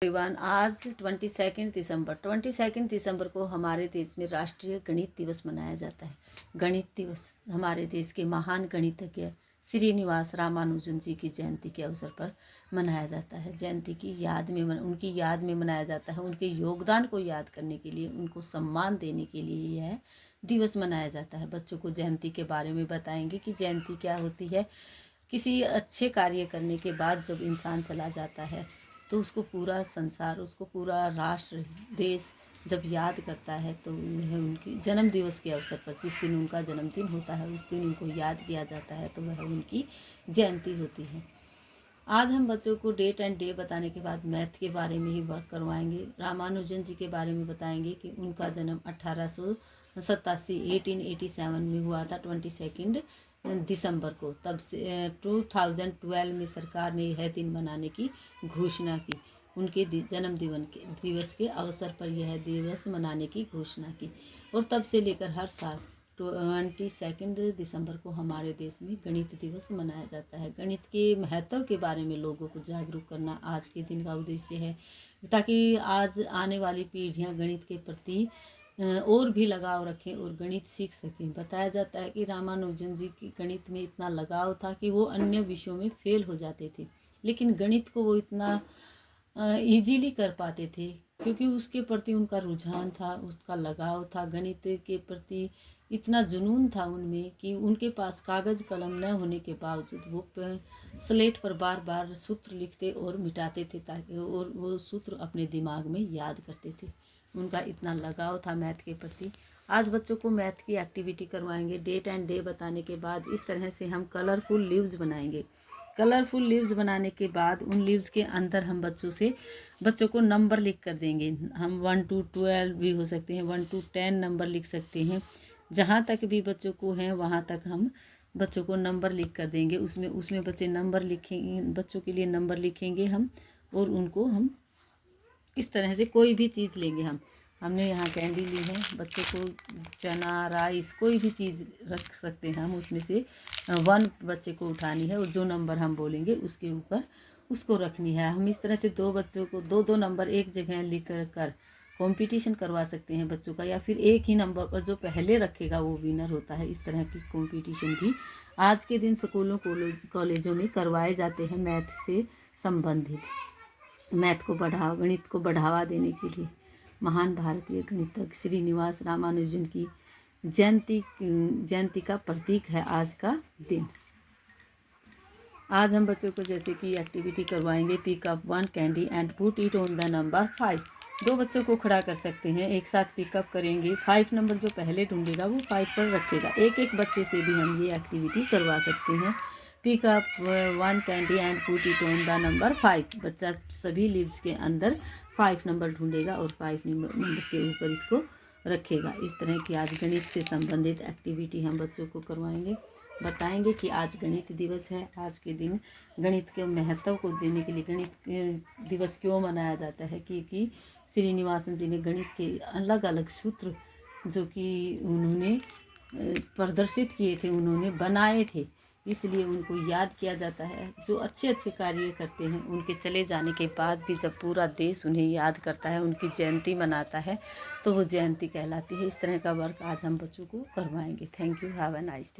Everyone, आज 22 दिसंबर को हमारे देश में राष्ट्रीय गणित दिवस मनाया जाता है। गणित दिवस हमारे देश के महान गणितज्ञ श्रीनिवास रामानुजन जी की जयंती के अवसर पर मनाया जाता है। जयंती की याद में उनकी याद में मनाया जाता है। उनके योगदान को याद करने के लिए, उनको सम्मान देने के लिए यह दिवस मनाया जाता है। बच्चों को जयंती के बारे में बताएंगे कि जयंती क्या होती है। किसी अच्छे कार्य करने के बाद जब इंसान चला जाता है तो उसको पूरा संसार, उसको पूरा राष्ट्र, देश जब याद करता है तो वह उनकी जन्म दिवस के अवसर पर, जिस दिन उनका जन्मदिन होता है उस दिन उनको याद किया जाता है, तो वह उनकी जयंती होती है। आज हम बच्चों को डेट एंड डे बताने के बाद मैथ के बारे में ही वर्क करवाएंगे। रामानुजन जी के बारे में बताएंगे कि उनका जन्म 1887 में हुआ था, 22 दिसंबर को। तब से 2012 में सरकार ने यह दिन मनाने की घोषणा की। उनके जन्म दिवस के अवसर पर यह दिवस मनाने की घोषणा की, और तब से लेकर हर साल 22 दिसंबर को हमारे देश में गणित दिवस मनाया जाता है। गणित के महत्व के बारे में लोगों को जागरूक करना आज के दिन का उद्देश्य है, ताकि आज आने वाली पीढ़ियां गणित के प्रति और भी लगाव रखें और गणित सीख सकें। बताया जाता है कि रामानुजन जी की गणित में इतना लगाव था कि वो अन्य विषयों में फेल हो जाते थे, लेकिन गणित को वो इतना इजीली कर पाते थे क्योंकि उसके प्रति उनका रुझान था, उसका लगाव था। गणित के प्रति इतना जुनून था उनमें कि उनके पास कागज़ कलम न होने के बावजूद वो स्लेट पर बार बार सूत्र लिखते और मिटाते थे, ताकि और वो सूत्र अपने दिमाग में याद करते थे। उनका इतना लगाव था मैथ के प्रति। आज बच्चों को मैथ की एक्टिविटी करवाएंगे। डेट एंड डे बताने के बाद इस तरह से हम कलरफुल लीव्स बनाएंगे। कलरफुल लीव्स बनाने के बाद उन लीव्स के अंदर हम बच्चों को नंबर लिख कर देंगे। हम 1 to 12 भी हो सकते हैं, 1 to 10 नंबर लिख सकते हैं। जहाँ तक भी बच्चों को हैं वहाँ तक हम बच्चों को नंबर लिख कर देंगे। उसमें बच्चे नंबर लिखेंगे, बच्चों के लिए नंबर लिखेंगे हम, और उनको हम इस तरह से कोई भी चीज़ लेंगे। हमने यहाँ कैंडी ली है। बच्चों को चना, राइस, कोई भी चीज़ रख सकते हैं हम। उसमें से 1 बच्चे को उठानी है और जो नंबर हम बोलेंगे उसके ऊपर उसको रखनी है। हम इस तरह से 2 बच्चों को 2-2 नंबर एक जगह लिख कर कंपटीशन करवा सकते हैं बच्चों का, या फिर एक ही नंबर पर जो पहले रखेगा वो विनर होता है। इस तरह की कंपटीशन भी आज के दिन स्कूलों, कॉलेजों में करवाए जाते हैं मैथ से संबंधित। मैथ को गणित को बढ़ावा देने के लिए महान भारतीय गणितज्ञ श्रीनिवास रामानुजन की जयंती का प्रतीक है आज का दिन। आज हम बच्चों को जैसे कि एक्टिविटी करवाएंगे, pick up 1 candy and put it on the number 5। 2 बच्चों को खड़ा कर सकते हैं, एक साथ पिकअप करेंगे। 5 नंबर जो पहले ढूंढेगा वो 5 पर रखेगा। एक बच्चे से भी हम ये एक्टिविटी करवा सकते हैं। Pick up 1 candy and put it on the number 5। बच्चा सभी लीव्स के अंदर 5 नंबर ढूंढेगा और 5 नंबर के ऊपर इसको रखेगा। इस तरह की आज गणित से संबंधित एक्टिविटी हम बच्चों को करवाएंगे। बताएंगे कि आज गणित दिवस है। आज के दिन गणित के महत्व को देने के लिए गणित दिवस क्यों मनाया जाता है, क्योंकि श्रीनिवासन जी ने गणित के अलग अलग सूत्र जो कि उन्होंने प्रदर्शित किए थे, उन्होंने बनाए थे, इसलिए उनको याद किया जाता है। जो अच्छे अच्छे कार्य करते हैं उनके चले जाने के बाद भी जब पूरा देश उन्हें याद करता है, उनकी जयंती मनाता है, तो वो जयंती कहलाती है। इस तरह का वर्क आज हम बच्चों को करवाएंगे। Thank you. Have a nice day.